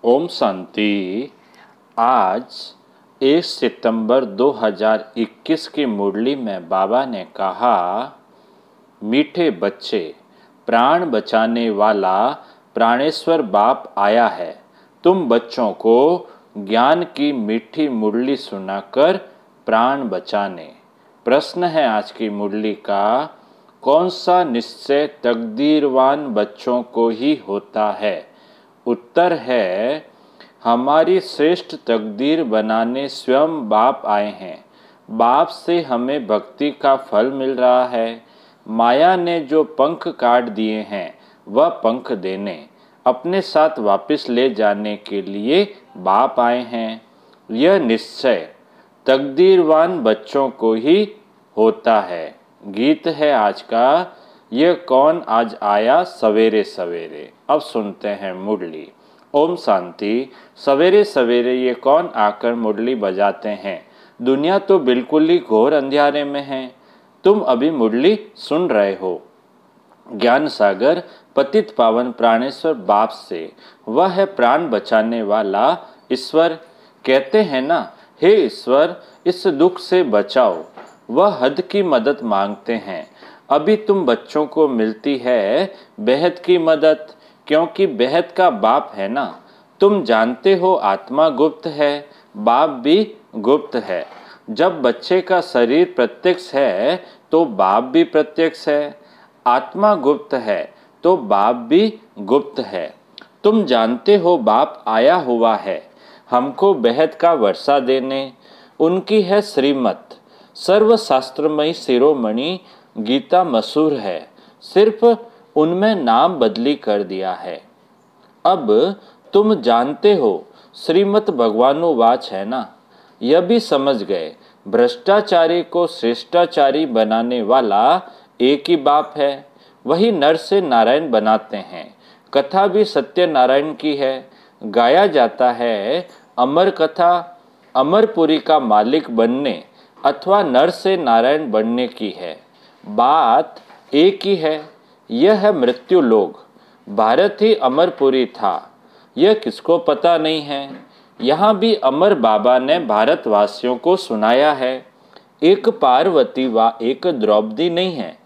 ओम शांति। आज 1 सितंबर 2021 की मुरली में बाबा ने कहा, मीठे बच्चे, प्राण बचाने वाला प्राणेश्वर बाप आया है। तुम बच्चों को ज्ञान की मीठी मुरली सुनाकर प्राण बचाने। प्रश्न है आज की मुरली का, कौन सा निश्चय तकदीरवान बच्चों को ही होता है? उत्तर है, हमारी श्रेष्ठ तकदीर बनाने स्वयं बाप आए हैं। बाप से हमें भक्ति का फल मिल रहा है। माया ने जो पंख काट दिए हैं वह पंख देने, अपने साथ वापस ले जाने के लिए बाप आए हैं। यह निश्चय तकदीरवान बच्चों को ही होता है। गीत है आज का, ये कौन आज आया सवेरे सवेरे। अब सुनते हैं मुरली। ओम शांति। सवेरे सवेरे ये कौन आकर मुरली बजाते हैं? दुनिया तो बिल्कुल ही घोर अंधियारे में है। तुम अभी मुरली सुन रहे हो ज्ञान सागर पतित पावन प्राणेश्वर बाप से। वह है प्राण बचाने वाला ईश्वर। कहते हैं ना, हे ईश्वर इस दुख से बचाओ। वह हद की मदद मांगते हैं। अभी तुम बच्चों को मिलती है बेहद की मदद, क्योंकि बेहद का बाप है ना। तुम जानते हो आत्मा गुप्त है, बाप भी गुप्त है। जब बच्चे का शरीर प्रत्यक्ष है तो बाप भी प्रत्यक्ष है। आत्मा गुप्त है तो बाप भी गुप्त है। तुम जानते हो बाप आया हुआ है हमको बेहद का वर्षा देने। उनकी है श्रीमत सर्वशास्त्रमयी शिरोमणि गीता मशहूर है, सिर्फ उनमें नाम बदली कर दिया है। अब तुम जानते हो श्रीमत भगवानुवाच है ना। यह भी समझ गए भ्रष्टाचारी को श्रेष्ठाचारी बनाने वाला एक ही बाप है। वही नर से नारायण बनाते हैं। कथा भी सत्यनारायण की है। गाया जाता है अमर कथा अमरपुरी का मालिक बनने अथवा नर से नारायण बनने की है। बात एक ही है। यह है मृत्यु लोक। भारत ही अमरपुरी था, यह किसको पता नहीं है। यहाँ भी अमर बाबा ने भारतवासियों को सुनाया है। एक पार्वती व एक द्रौपदी नहीं है।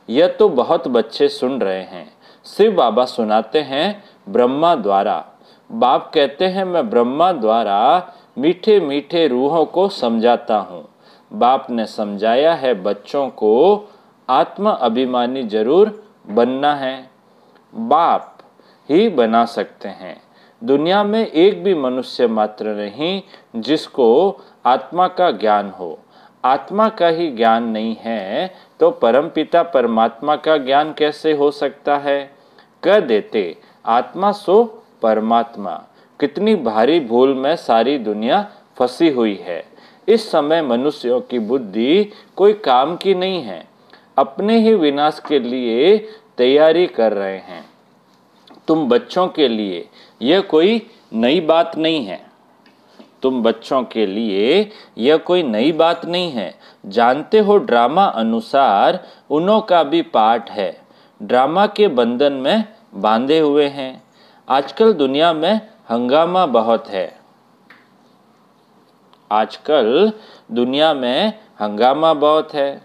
यह तो बहुत बच्चे सुन रहे हैं। शिव बाबा सुनाते हैं ब्रह्मा द्वारा। बाप कहते हैं, मैं ब्रह्मा द्वारा मीठे मीठे रूहों को समझाता हूँ। बाप ने समझाया है बच्चों को आत्मा अभिमानी जरूर बनना है। बाप ही बना सकते हैं। दुनिया में एक भी मनुष्य मात्र नहीं जिसको आत्मा का ज्ञान हो। आत्मा का ही ज्ञान नहीं है तो परमपिता परमात्मा का ज्ञान कैसे हो सकता है? कह देते आत्मा सो परमात्मा। कितनी भारी भूल में सारी दुनिया फंसी हुई है। इस समय मनुष्यों की बुद्धि कोई काम की नहीं है, अपने ही विनाश के लिए तैयारी कर रहे हैं। तुम बच्चों के लिए यह कोई नई बात नहीं है। तुम बच्चों के लिए यह कोई नई बात नहीं है। जानते हो ड्रामा अनुसार उन्हों का भी पाठ है। ड्रामा के बंधन में बांधे हुए हैं। आजकल दुनिया में हंगामा बहुत है। आजकल दुनिया में हंगामा बहुत है।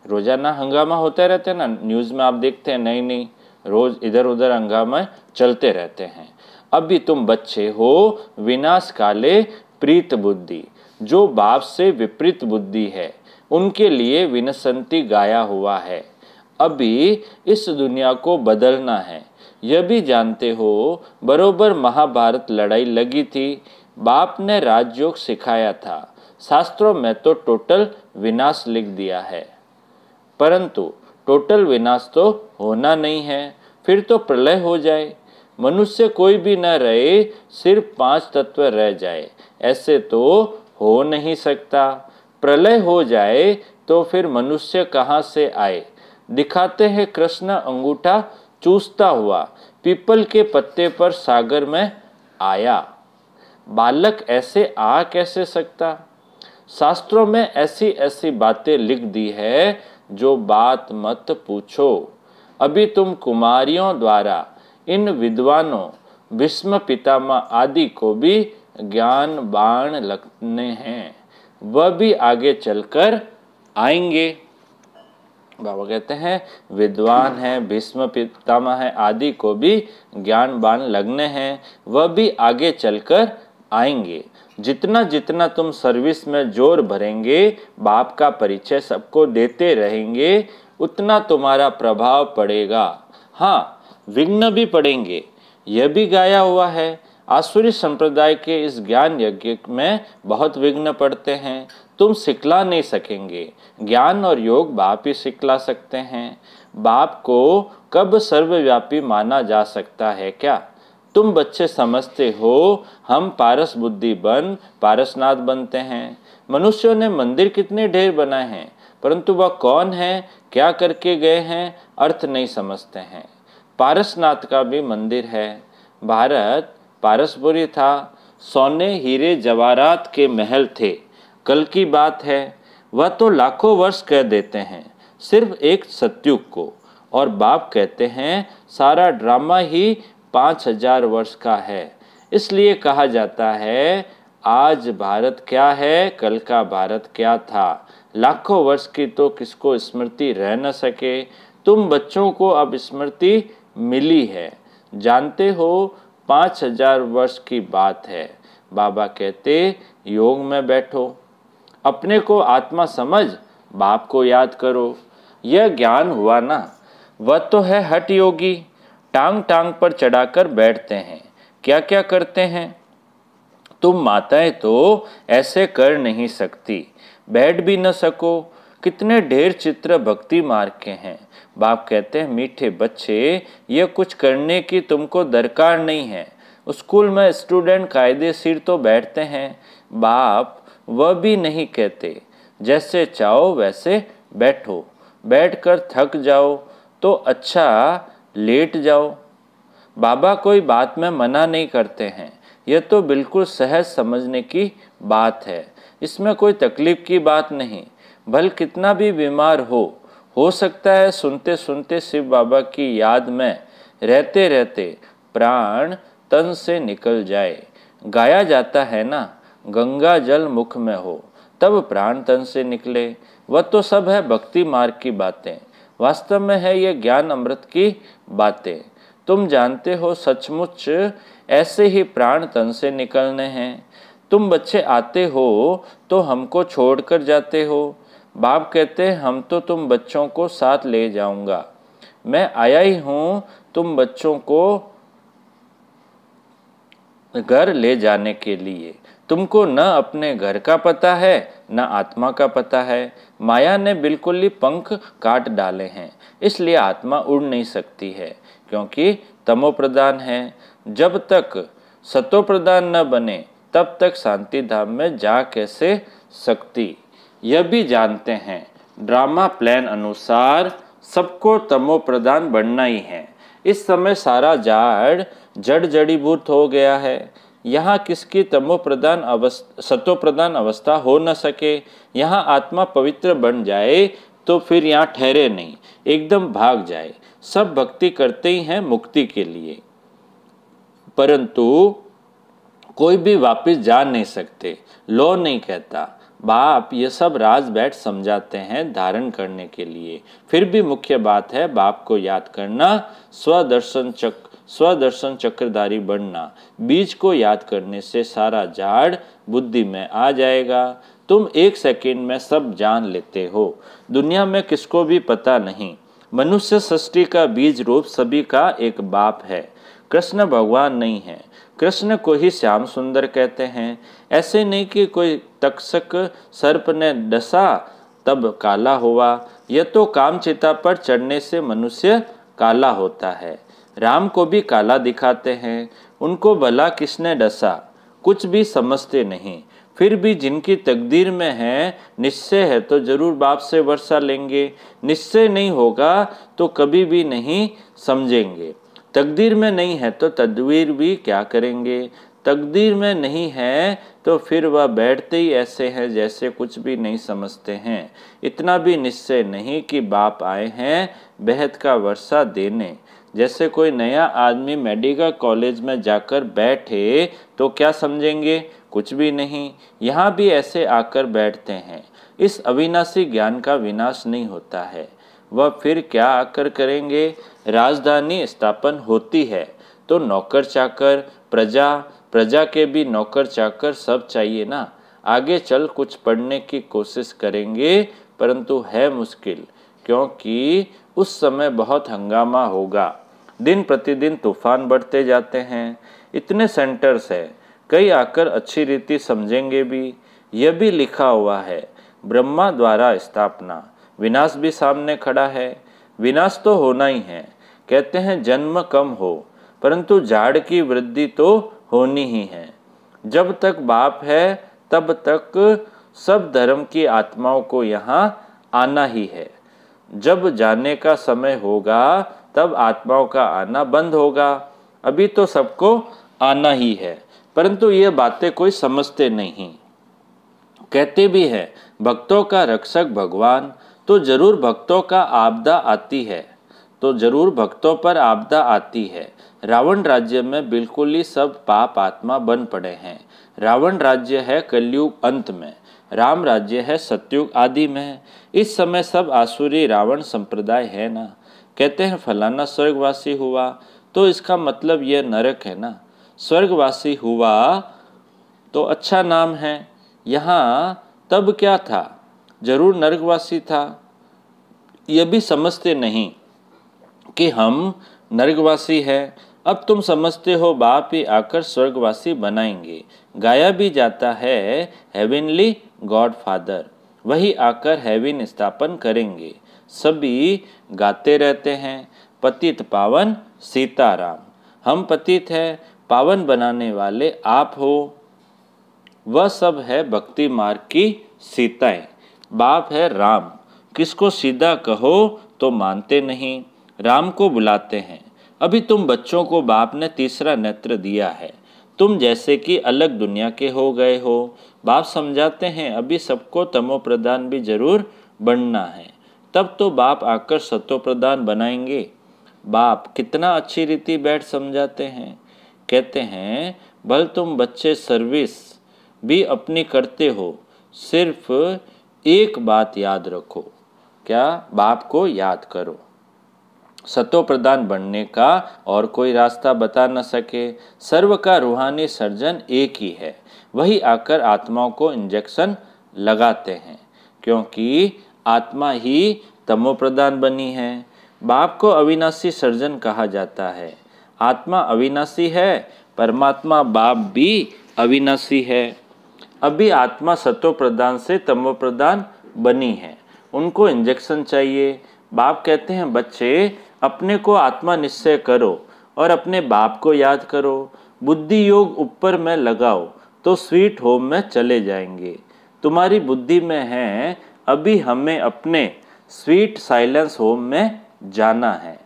रोजाना हंगामा होते रहते हैं ना, न्यूज़ में आप देखते हैं, नई नई रोज इधर उधर हंगामा चलते रहते हैं। अभी तुम बच्चे हो विनाश काले प्रीत बुद्धि। जो बाप से विपरीत बुद्धि है उनके लिए विनसंती गाया हुआ है। अभी इस दुनिया को बदलना है। यह भी जानते हो बरोबर महाभारत लड़ाई लगी थी। बाप ने राजयोग सिखाया था। शास्त्रों में तो टोटल विनाश लिख दिया है, परंतु टोटल विनाश तो होना नहीं है। फिर तो प्रलय हो जाए, मनुष्य कोई भी न रहे, सिर्फ 5 तत्व रह जाए। ऐसे तो हो नहीं सकता। प्रलय हो जाए तो फिर मनुष्य कहाँ से आए? दिखाते हैं कृष्ण अंगूठा चूसता हुआ पीपल के पत्ते पर सागर में आया। बालक ऐसे आ कैसे सकता? शास्त्रों में ऐसी ऐसी बातें लिख दी है जो बात मत पूछो। अभी तुम कुमारियों द्वारा इन विद्वानों भीष्म पितामह आदि को भी ज्ञान बाण लगने हैं, वह भी आगे चलकर आएंगे। बाबा कहते हैं विद्वान है, भीष्म पितामह है आदि को भी ज्ञान बाण लगने हैं, वह भी आगे चलकर आएंगे। जितना जितना तुम सर्विस में जोर भरेंगे, बाप का परिचय सबको देते रहेंगे, उतना तुम्हारा प्रभाव पड़ेगा। हाँ, विघ्न भी पड़ेंगे, यह भी गाया हुआ है। आसुरी संप्रदाय के इस ज्ञान यज्ञ में बहुत विघ्न पड़ते हैं, तुम सिखला नहीं सकेंगे। ज्ञान और योग बाप ही सिखला सकते हैं। बाप को कब सर्वव्यापी माना जा सकता है क्या? तुम बच्चे समझते हो हम पारस बुद्धि बन पारसनाथ बनते हैं। मनुष्यों ने मंदिर कितने ढेर बनाए हैं, परंतु वह कौन है, क्या करके गए हैं, अर्थ नहीं समझते हैं। पारसनाथ का भी मंदिर है। भारत पारसपुरी था, सोने हीरे जवाहरात के महल थे। कल की बात है, वह तो लाखों वर्ष कह देते हैं सिर्फ एक सतयुग को, और बाप कहते हैं सारा ड्रामा ही 5000 वर्ष का है। इसलिए कहा जाता है आज भारत क्या है, कल का भारत क्या था। लाखों वर्ष की तो किसको स्मृति रह न सके। तुम बच्चों को अब स्मृति मिली है, जानते हो 5000 वर्ष की बात है। बाबा कहते योग में बैठो, अपने को आत्मा समझ, बाप को याद करो। यह ज्ञान हुआ ना, वह तो है हठ योगी। टांग टांग पर चढ़ाकर बैठते हैं, क्या क्या करते हैं। तुम माताएं तो ऐसे कर नहीं सकती, बैठ भी न सको। कितने ढेर चित्र भक्ति मार्ग के हैं। बाप कहते हैं मीठे बच्चे, ये कुछ करने की तुमको दरकार नहीं है। स्कूल में स्टूडेंट कायदेशीर तो बैठते हैं, बाप वह भी नहीं कहते। जैसे चाहो वैसे बैठो, बैठकर थक जाओ तो अच्छा लेट जाओ। बाबा कोई बात में मना नहीं करते हैं, यह तो बिल्कुल सहज समझने की बात है। इसमें कोई तकलीफ की बात नहीं। भल कितना भी बीमार हो सकता है सुनते सुनते शिव बाबा की याद में रहते रहते प्राण तन से निकल जाए। गाया जाता है ना, गंगा जल मुख में हो तब प्राण तन से निकले। वह तो सब है भक्ति मार्ग की बातें, वास्तव में है ये ज्ञान अमृत की बातें। तुम जानते हो सचमुच ऐसे ही प्राण तन से निकलने हैं। तुम बच्चे आते हो तो हमको छोड़कर जाते हो। बाप कहते हैं हम तो तुम बच्चों को साथ ले जाऊंगा। मैं आया ही हूँ तुम बच्चों को घर ले जाने के लिए। तुमको न अपने घर का पता है न आत्मा का पता है। माया ने बिल्कुल ही पंख काट डाले हैं, इसलिए आत्मा उड़ नहीं सकती है, क्योंकि तमो प्रधान है। जब तक सतो प्रधान न बने तब तक शांति धाम में जा कैसे सकती। यह भी जानते हैं ड्रामा प्लान अनुसार सबको तमो प्रधान बनना ही है। इस समय सारा जाड़ जड़ जड़ीभूत हो गया है। यहाँ किसकी तमो प्रधान अवस्था सतो प्रधान अवस्था हो न सके। यहाँ आत्मा पवित्र बन जाए तो फिर यहाँ ठहरे नहीं, एकदम भाग जाए। सब भक्ति करते ही हैं मुक्ति के लिए, परंतु कोई भी वापस जा नहीं सकते। लो नहीं कहता। बाप ये सब राज बैठ समझाते हैं धारण करने के लिए। फिर भी मुख्य बात है बाप को याद करना, स्वदर्शन चक्रधारी बनना। बीज को याद करने से सारा झाड़ बुद्धि में आ जाएगा। तुम 1 सेकंड में सब जान लेते हो। दुनिया में किसको भी पता नहीं। मनुष्य सृष्टि का बीज रूप सभी का एक बाप है। कृष्ण भगवान नहीं है। कृष्ण को ही श्याम सुंदर कहते हैं। ऐसे नहीं कि कोई तक्षक सर्प ने डसा तब काला हुआ। यह तो कामचिता पर चढ़ने से मनुष्य काला होता है। राम को भी काला दिखाते हैं। उनको भला किसने डसा, कुछ भी समझते नहीं। फिर भी जिनकी तकदीर में है, निश्चय है तो जरूर बाप से वर्षा लेंगे। निश्चय नहीं होगा तो कभी भी नहीं समझेंगे। तकदीर में नहीं है तो तदवीर भी क्या करेंगे। तकदीर में नहीं है तो फिर वह बैठते ही ऐसे हैं जैसे कुछ भी नहीं समझते हैं। इतना भी निश्चय नहीं कि बाप आए हैं बेहद का वर्षा देने। जैसे कोई नया आदमी मेडिकल कॉलेज में जाकर बैठे तो क्या समझेंगे? कुछ भी नहीं। यहाँ भी ऐसे आकर बैठते हैं। इस अविनाशी ज्ञान का विनाश नहीं होता है। वह फिर क्या आकर करेंगे? राजधानी स्थापन होती है तो नौकर चाकर, प्रजा, प्रजा के भी नौकर चाकर सब चाहिए ना। आगे चल कुछ पढ़ने की कोशिश करेंगे, परंतु है मुश्किल, क्योंकि उस समय बहुत हंगामा होगा। दिन प्रतिदिन तूफान बढ़ते जाते हैं। इतने सेंटर्स है, कई आकर अच्छी रीति समझेंगे भी। यह भी लिखा हुआ है, ब्रह्मा द्वारा स्थापना, विनाश भी सामने खड़ा है। विनाश तो होना ही है। कहते हैं जन्म कम हो, परंतु झाड़ की वृद्धि तो होनी ही है। जब तक बाप है तब तक सब धर्म की आत्माओं को यहाँ आना ही है। जब जाने का समय होगा तब आत्माओं का आना बंद होगा। अभी तो सबको आना ही है, परंतु ये बातें कोई समझते नहीं। कहते भी हैं भक्तों का रक्षक भगवान, तो जरूर भक्तों का आपदा आती है, तो जरूर भक्तों पर आपदा आती है। रावण राज्य में बिल्कुल ही सब पाप आत्मा बन पड़े हैं। रावण राज्य है कलयुग अंत में, राम राज्य है सतयुग आदि में। इस समय सब आसुरी रावण संप्रदाय है ना। कहते हैं फलाना स्वर्गवासी हुआ, तो इसका मतलब यह नरक है ना। स्वर्गवासी हुआ तो अच्छा नाम है। यहाँ तब क्या था? जरूर नरकवासी था। यह भी समझते नहीं कि हम नरकवासी है। अब तुम समझते हो बाप ही आकर स्वर्गवासी बनाएंगे। गाया भी जाता है हेवनली गॉड फादर, वही आकर हेवन स्थापन करेंगे। सभी गाते रहते हैं पतित पावन सीताराम। हम पतित हैं, पावन बनाने वाले आप हो। वह सब है भक्ति मार्ग की सीताएं। बाप है राम, किसको सीधा कहो तो मानते नहीं, राम को बुलाते हैं। अभी तुम बच्चों को बाप ने तीसरा नेत्र दिया है, तुम जैसे कि अलग दुनिया के हो गए हो। बाप समझाते हैं अभी सबको तमो प्रधान भी जरूर बनना है, तब तो बाप आकर सतो प्रधान बनाएंगे। बाप कितना अच्छी रीति बैठ समझाते हैं। कहते हैं भल तुम बच्चे सर्विस भी अपनी करते हो, सिर्फ एक बात याद रखो। क्या? बाप को याद करो। सतो प्रधान बनने का और कोई रास्ता बता न सके। सर्व का रूहानी सर्जन एक ही है, वही आकर आत्माओं को इंजेक्शन लगाते हैं, क्योंकि आत्मा ही तमो प्रधान बनी है। बाप को अविनाशी सर्जन कहा जाता है। आत्मा अविनाशी है, परमात्मा बाप भी अविनाशी है। अभी आत्मा सतो प्रधान से तमो प्रधान बनी है, उनको इंजेक्शन चाहिए। बाप कहते हैं बच्चे अपने को आत्मा निश्चय करो और अपने बाप को याद करो। बुद्धि योग ऊपर में लगाओ तो स्वीट होम में चले जाएंगे। तुम्हारी बुद्धि में है, अभी हमें अपने स्वीट साइलेंस होम में जाना है।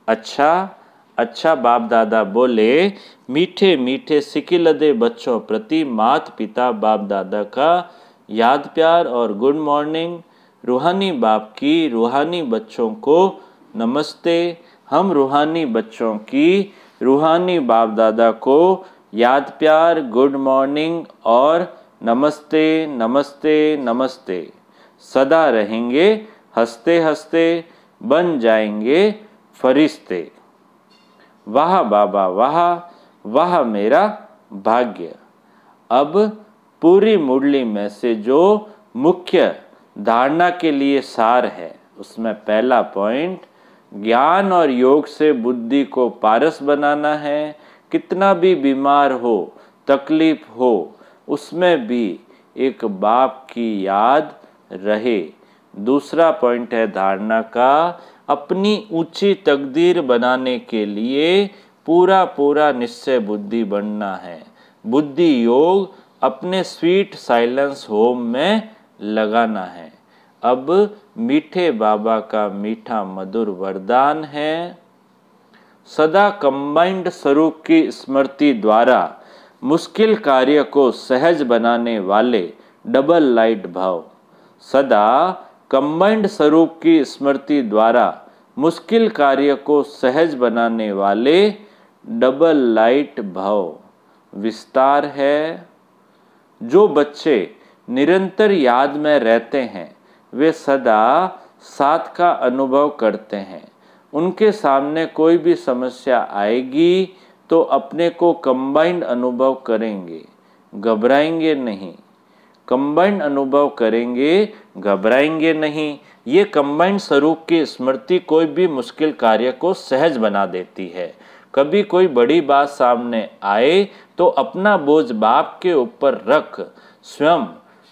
अच्छा अच्छा बाप दादा बोले, मीठे मीठे सिकिलदे बच्चों प्रति मात पिता बाप दादा का याद प्यार और गुड मॉर्निंग। रूहानी बाप की रूहानी बच्चों को नमस्ते। हम रूहानी बच्चों की रूहानी बाप दादा को याद प्यार, गुड मॉर्निंग और नमस्ते नमस्ते नमस्ते। सदा रहेंगे हंसते हंसते, बन जाएंगे फरिश्ते। वाह बाबा वाह, वाह मेरा भाग्य। अब पूरी मुरली में से जो मुख्य धारणा के लिए सार है, उसमें पहला पॉइंट, ज्ञान और योग से बुद्धि को पारस बनाना है। कितना भी बीमार हो, तकलीफ हो, उसमें भी एक बाप की याद रहे। दूसरा पॉइंट है धारणा का, अपनी ऊंची तकदीर बनाने के लिए पूरा पूरा निश्चय बुद्धि बनना है। बुद्धि योग अपने स्वीट साइलेंस होम में लगाना है। अब मीठे बाबा का मीठा मधुर वरदान है, सदा कंबाइंड स्वरूप की स्मृति द्वारा मुश्किल कार्य को सहज बनाने वाले डबल लाइट भाव। सदा कंबाइंड स्वरूप की स्मृति द्वारा मुश्किल कार्य को सहज बनाने वाले डबल लाइट भव विस्तार है। जो बच्चे निरंतर याद में रहते हैं वे सदा साथ का अनुभव करते हैं। उनके सामने कोई भी समस्या आएगी तो अपने को कंबाइंड अनुभव करेंगे, घबराएंगे नहीं। कंबाइंड अनुभव करेंगे, घबराएंगे नहीं। ये कंबाइंड स्वरूप की स्मृति कोई भी मुश्किल कार्य को सहज बना देती है। कभी कोई बड़ी बात सामने आए तो अपना बोझ बाप के ऊपर रख स्वयं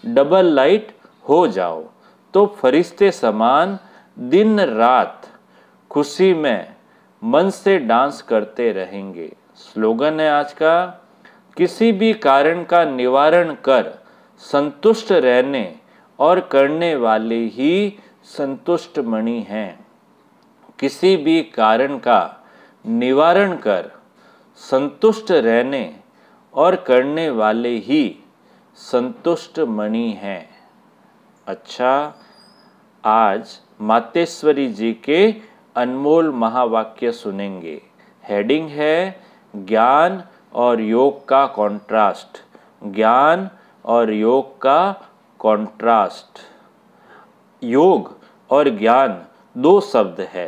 डबल लाइट हो जाओ तो फरिश्ते समान दिन रात खुशी में मन से डांस करते रहेंगे। स्लोगन है आज का, किसी भी कारण का निवारण कर संतुष्ट रहने और करने वाले ही संतुष्ट मणि हैं। किसी भी कारण का निवारण कर संतुष्ट रहने और करने वाले ही संतुष्ट मणि हैं। अच्छा, आज मातेश्वरी जी के अनमोल महावाक्य सुनेंगे। हेडिंग है ज्ञान और योग का कॉन्ट्रास्ट। ज्ञान और योग का कॉन्ट्रास्ट। योग और ज्ञान दो शब्द है।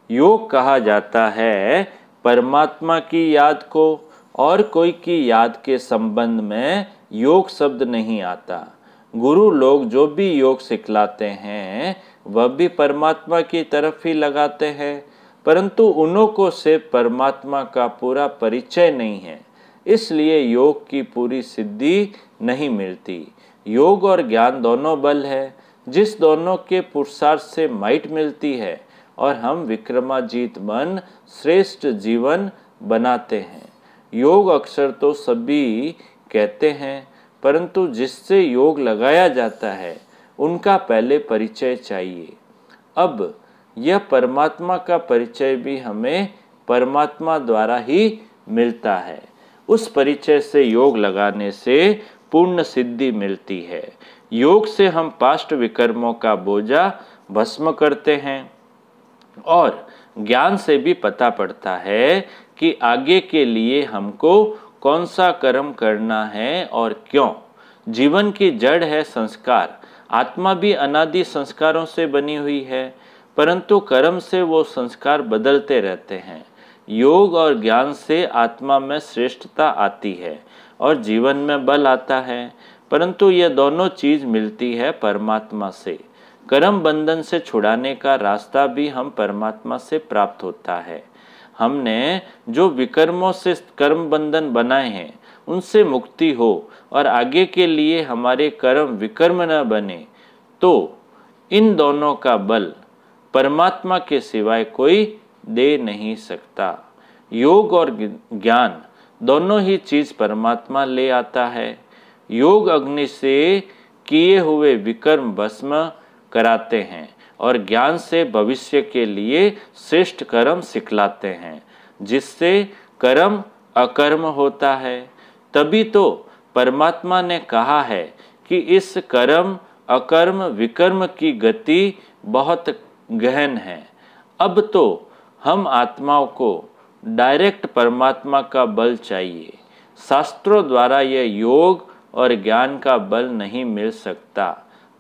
योग कहा जाता है परमात्मा की याद को, और कोई की याद के संबंध में योग शब्द नहीं आता। गुरु लोग जो भी योग सिखलाते हैं वह भी परमात्मा की तरफ ही लगाते हैं, परंतु उन्हों को सिर्फ परमात्मा का पूरा परिचय नहीं है, इसलिए योग की पूरी सिद्धि नहीं मिलती। योग और ज्ञान दोनों बल है, जिस दोनों के पुरुषार्थ से माइट मिलती है और हम विक्रमाजीत बन श्रेष्ठ जीवन बनाते हैं। योग अक्सर तो सभी कहते हैं, परंतु जिससे योग लगाया जाता है उनका पहले परिचय चाहिए। अब यह परमात्मा का परिचय भी हमें परमात्मा द्वारा ही मिलता है। उस परिचय से योग लगाने से पूर्ण सिद्धि मिलती है। योग से हम पास्ट विकर्मों का बोझा भस्म करते हैं और ज्ञान से भी पता पड़ता है कि आगे के लिए हमको कौन सा कर्म करना है और क्यों। जीवन की जड़ है संस्कार। आत्मा भी अनादि संस्कारों से बनी हुई है, परंतु कर्म से वो संस्कार बदलते रहते हैं। योग और ज्ञान से आत्मा में श्रेष्ठता आती है और जीवन में बल आता है, परंतु यह दोनों चीज मिलती है परमात्मा से। कर्म बंधन से छुड़ाने का रास्ता भी हम परमात्मा से प्राप्त होता है। हमने जो विकर्मों से कर्म बंधन बनाए हैं उनसे मुक्ति हो और आगे के लिए हमारे कर्म विकर्म न बने, तो इन दोनों का बल परमात्मा के सिवाय कोई दे नहीं सकता। योग और ज्ञान दोनों ही चीज परमात्मा ले आता है। योग अग्नि से किए हुए विकर्म भस्म कराते हैं और ज्ञान से भविष्य के लिए श्रेष्ठ कर्म सिखलाते हैं, जिससे कर्म अकर्म होता है। तभी तो परमात्मा ने कहा है कि इस कर्म अकर्म विकर्म की गति बहुत गहन है। अब तो हम आत्माओं को डायरेक्ट परमात्मा का बल चाहिए। शास्त्रों द्वारा यह योग और ज्ञान का बल नहीं मिल सकता,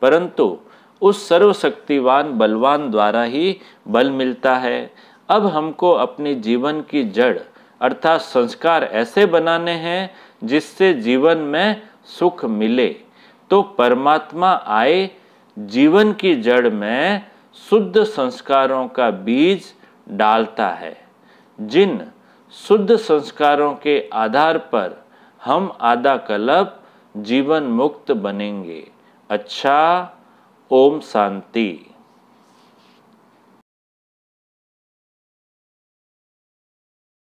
परंतु उस सर्वशक्तिवान बलवान द्वारा ही बल मिलता है। अब हमको अपनी जीवन की जड़ अर्थात संस्कार ऐसे बनाने हैं जिससे जीवन में सुख मिले, तो परमात्मा आए जीवन की जड़ में शुद्ध संस्कारों का बीज डालता है। जिन शुद्ध संस्कारों के आधार पर हम आधा कल्प जीवन मुक्त बनेंगे। अच्छा, ओम शांति।